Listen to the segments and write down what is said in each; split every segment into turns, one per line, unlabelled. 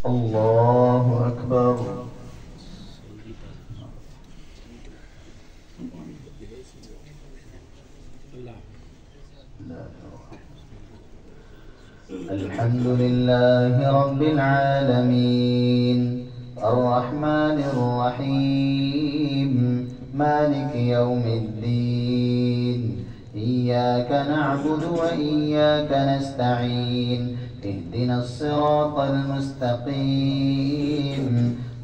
الله أكبر. الحمد لله رب العالمين الرحمن الرحيم مالك يوم الدين إياك نعبد وإياك نستعين اهدنا الصراط المستقيم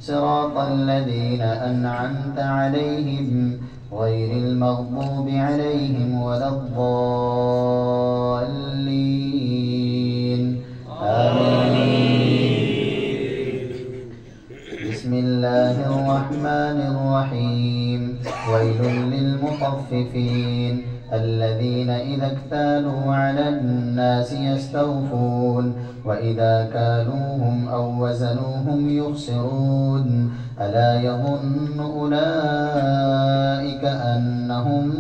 صراط الذين أنعمت عليهم غير المغضوب عليهم ولا الضالين آمين. بسم الله الرحمن الرحيم ويل للمطففين الذين إذا اكتالوا على الناس يستوفون وإذا كالوهم أو وزنوهم يخسرون ألا يظن أولئك أنهم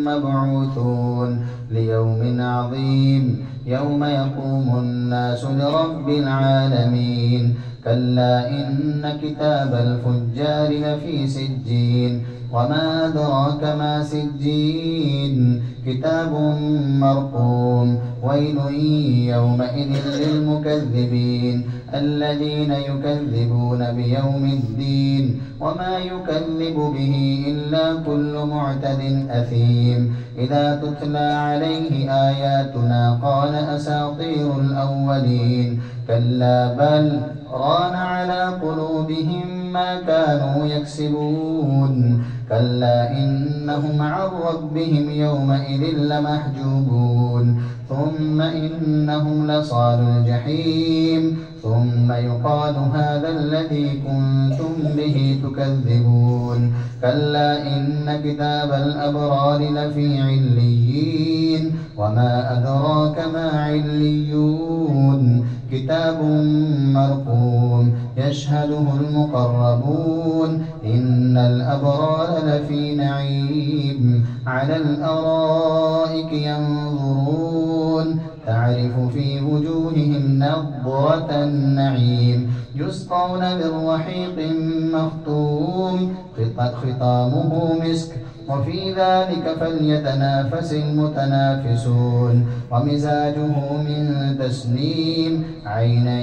مبعوثون ليوم عظيم يوم يقوم الناس لرب العالمين كلا إن كتاب الفجار لفي سجين وما أدراك ما سجين كتاب مرقوم ويل يومئذ للمكذبين الذين يكذبون بيوم الدين وما يكذب به إلا كل معتد أثيم إذا تتلى عليه آياتنا قال أساطير الأولين كلا بل ران على قلوبهم ما كانوا يكسبون كلا إنهم عن ربهم يومئذ لمحجوبون ثم إنهم لصال الجحيم ثم يقال هذا الذي كنتم به تكذبون كلا إن كتاب الأبرار لفي عليين وما أدراك ما عليون كتاب مرقوم يشهده المقربون إن الأبرار لفي نعيم على الأرائك ينظرون تعرف في وجوههم نضرة النعيم يسقون من رحيق مختوم ختامه مسك وفي ذلك فليتنافس المتنافسون ومزاجه من تسنيم عينا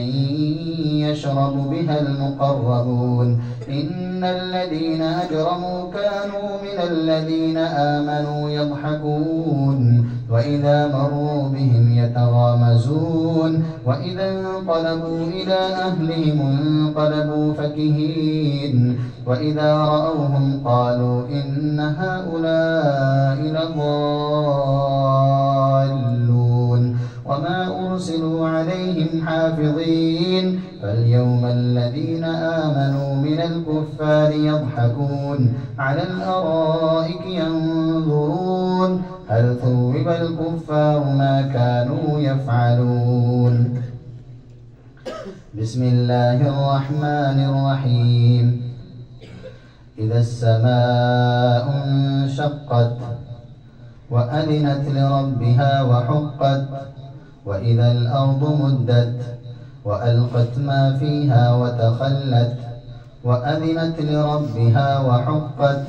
يشرب بها المقربون إن الذين أجرموا كانوا من الذين آمنوا يضحكون وإذا مروا بهم يتغامزون وإذا انقلبوا إلى أهلهم انقلبوا فكهين وإذا رأوهم قالوا إن هؤلاء لضالون وما أرسلوا عليهم حافظين فاليوم الذين آمنوا من الكفار يضحكون على الأرائك ينظرون هل ثوب الكفار ما كانوا يفعلون. بسم الله الرحمن الرحيم إذا السماء انشقت وأذنت لربها وحقت وإذا الأرض مدت وألقت ما فيها وتخلت وأذنت لربها وحقت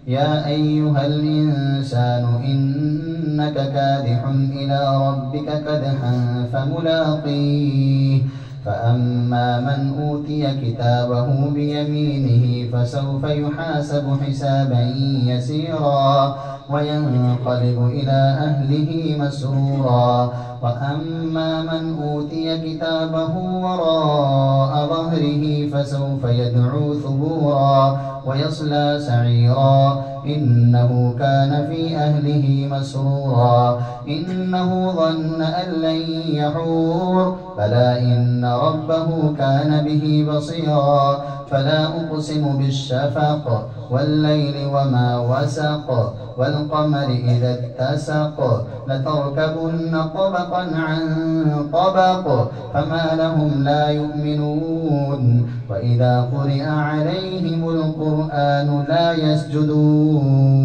يا أيها الإنسان إنك كادح إلى ربك كدحا فملاقيه فأما من أوتي كتابه بيمينه فسوف يحاسب حسابا يسيرا وينقلب إلى أهله مسرورا وأما من أوتي كتابه وراء ظهره فسوف يدعو ثبورا ويصلى سعيرا إنه كان في أهله مسرورا إنه ظن أن لن يحور بلى إن ربه كان به بصيرا فلا أقسم بالشفق والليل وما وسق والقمر إذا اتسق لتركبن طبقا عن طبق فما لهم لا يؤمنون وإذا قرئ عليهم القرآن لا يسجدون.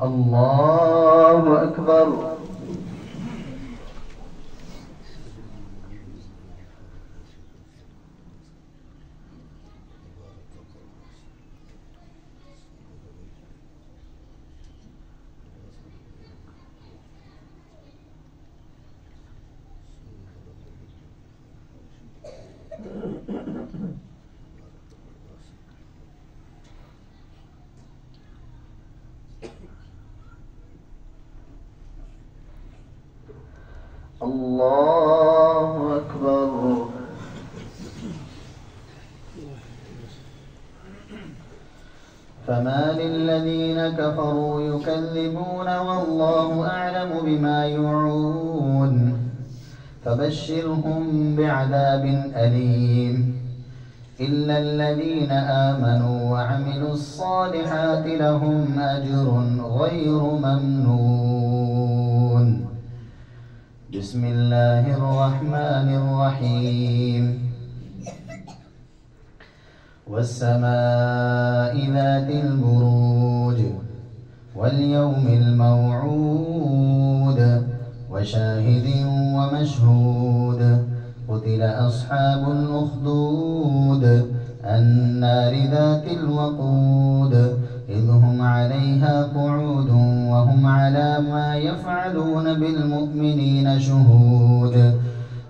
الله أكبر. الله أكبر. فما للذين كفروا يكذبون والله أعلم بما يوعون فبشرهم بعذاب أليم إلا الذين آمنوا وعملوا الصالحات لهم أجر غير ممنون. بسم الله الرحمن الرحيم. والسماء ذات البروج واليوم الموعود وشاهد ومشهود قتل أصحاب الأخدود النار ذات الوقود إذ هم عليها قعود وهم على ما يفعلون بالمؤمنين شهود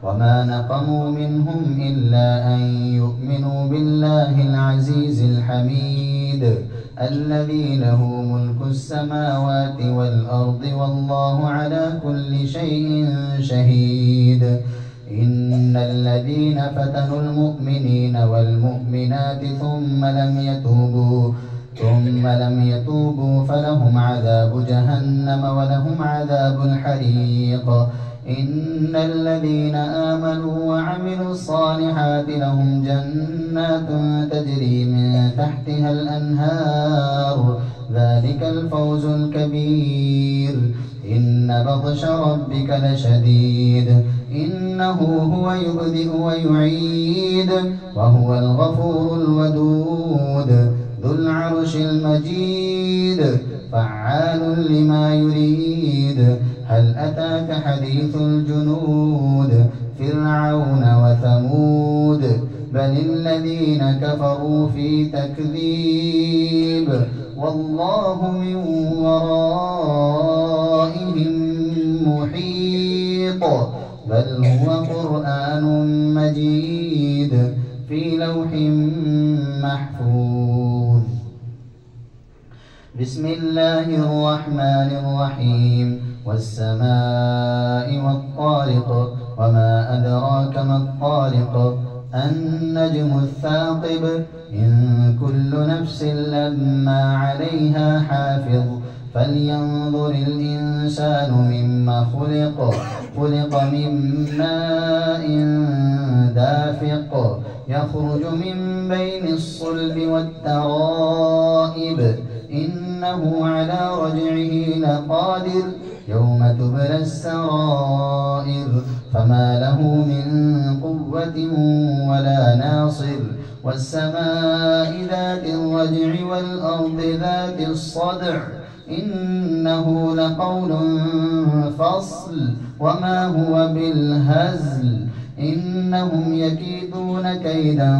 وما نقموا منهم إلا أن يؤمنوا بالله العزيز الحميد الذي له ملك السماوات والأرض والله على كل شيء شهيد. إن الذين فتنوا المؤمنين والمؤمنات ثم لم يتوبوا فلهم عذاب جهنم ولهم عذاب الحريق. إن الذين آمنوا وعملوا الصالحات لهم جنات تجري من تحتها الأنهار ذلك الفوز الكبير. إن بطش ربك لشديد إنه هو يبدئ ويعيد وهو الغفور الودود ذو العرش المجيد فعال لما يريد. هل أتاك حديث الجنود فرعون وثمود بل الذين كفروا في تكذيب والله من ورائهم محيط بل هو قرآن مجيد في لوح محفوظ. بسم الله الرحمن الرحيم. والسماء والطارق وما أدراك ما الطارق النجم الثاقب إن كل نفس لما عليها حافظ فلينظر الإنسان مما خلق من ماء دافق يخرج من بين الصلب والترائب إنه على رجعه لقادر يوم تبلى السرائر فما له من قوة ولا ناصر. والسماء ذات الرجع والأرض ذات الصدع إنه لقول فصل وما هو بالهزل. إنهم يكيدون كيدا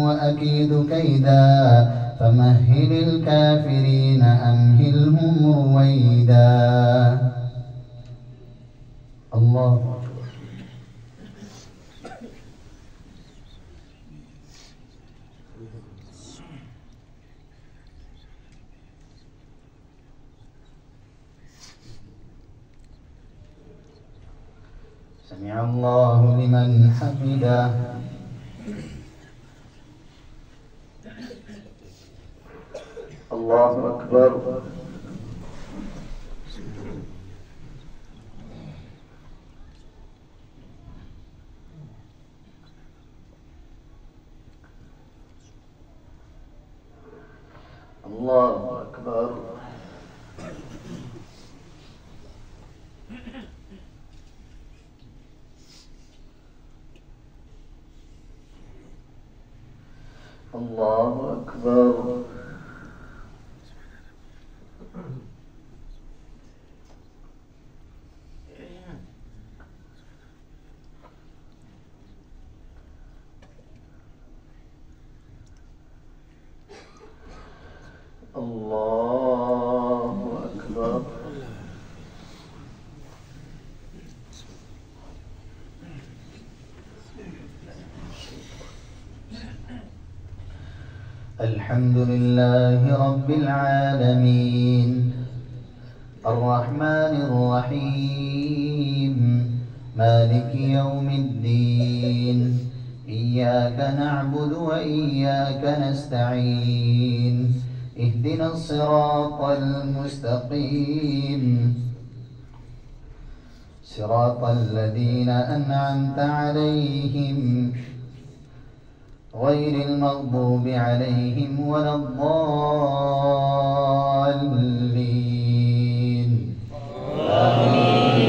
وأكيد كيدا فمهل الكافرين أمهلهم رويدا. الله سمع الله لمن حمده. الله أكبر. الله أكبر. الله أكبر. الله أكبر.
الحمد لله رب العالمين الرحمن الرحيم مالك يوم الدين إياك نعبد وإياك نستعين اهدنا الصراط المستقيم صراط الذين أنعمت عليهم غير المغضوب عليهم ولا الضالين آمين.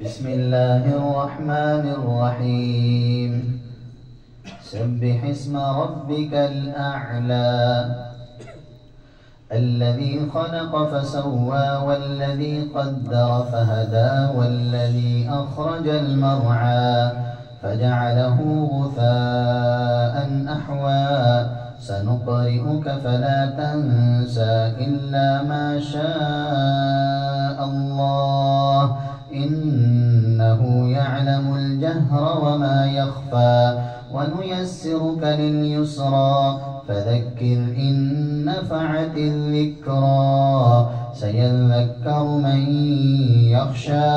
بسم الله الرحمن الرحيم سبح اسم ربك الأعلى الذي خلق فسوى والذي قدر فهدى والذي أخرج المرعى فجعله غثاء أحوى سنقرئك فلا تنسى إلا ما شاء الله إنه يعلم الجهر وما يخفى ونيسرك لليسرى فذكر إن نفعت الذكرى سيذكر من يخشى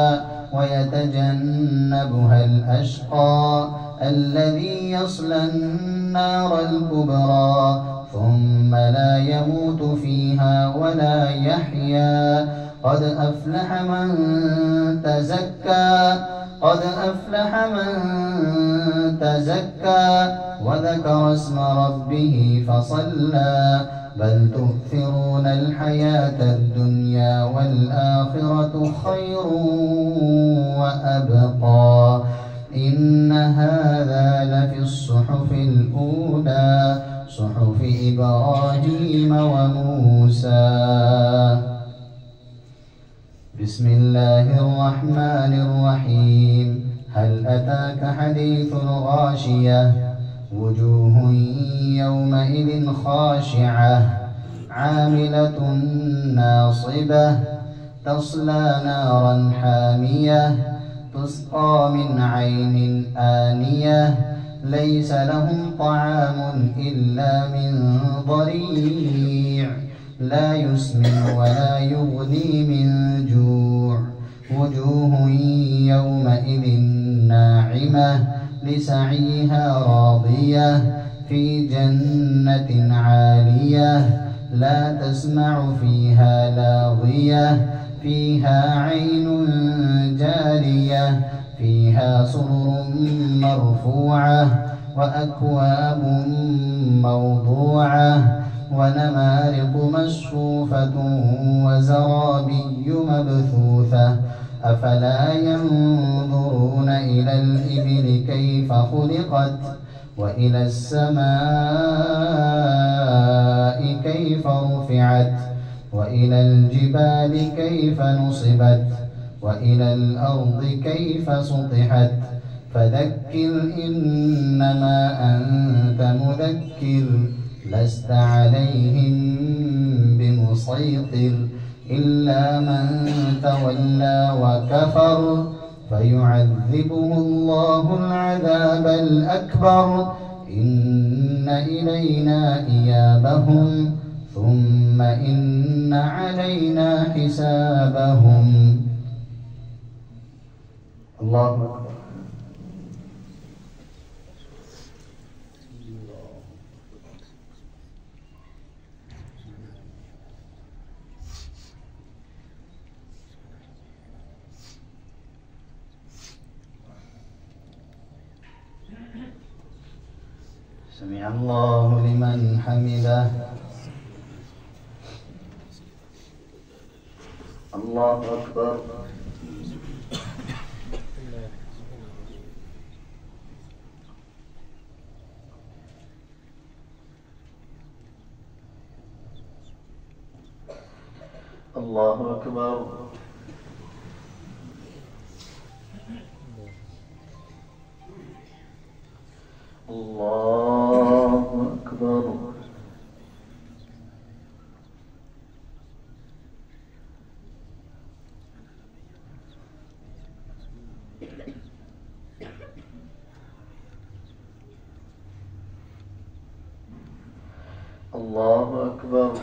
ويتجنبها الأشقى الذي يصلى النار الكبرى ثم لا يموت فيها ولا يحيا قد أفلح من تزكى وذكر اسم ربه فصلى بل تؤثرون الحياة الدنيا والآخرة خير وأبقى إن هذا لفي الصحف الأولى صحف إبراهيم وموسى بسم الله الرحمن الرحيم هل أتاك حديث الغاشية وجوه يومئذ خاشعة عاملة ناصبة تصلى نارا حامية تسقى من عين آنية ليس لهم طعام إلا من ضريع لا يسمن ولا يغني من جوع وجوه يومئذ ناعمة لسعيها راضية في جنة عالية لا تسمع فيها لاغية فيها عين جارية فيها سرر مرفوعة وأكواب موضوعة ونمارق مصفوفة وزرابي مبثوثة أفلا ينظرون إلى الإبل كيف خلقت وإلى السماء كيف رفعت وإلى الجبال كيف نصبت وإلى الأرض كيف سطحت فذكر إنما أنت مذكر لست عليهم بمسيطر إلا من تولى وكفر فيعذبه الله العذاب الأكبر إن إلينا إيابهم ثم إن علينا حسابهم. الله أكبر. سمع الله لمن حمده.
الله أكبر. الله أكبر. الله أكبر. أكبر.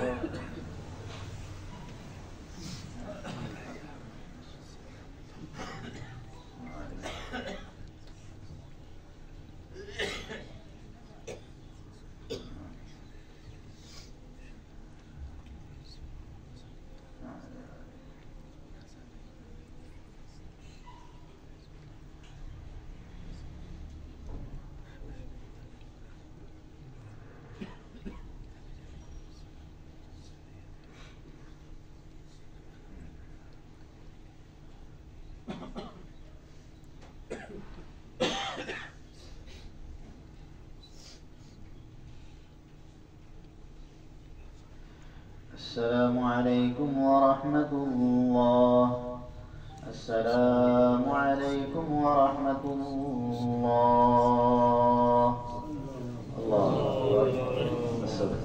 السلام عليكم ورحمة الله. السلام عليكم ورحمة الله. الله أكبر.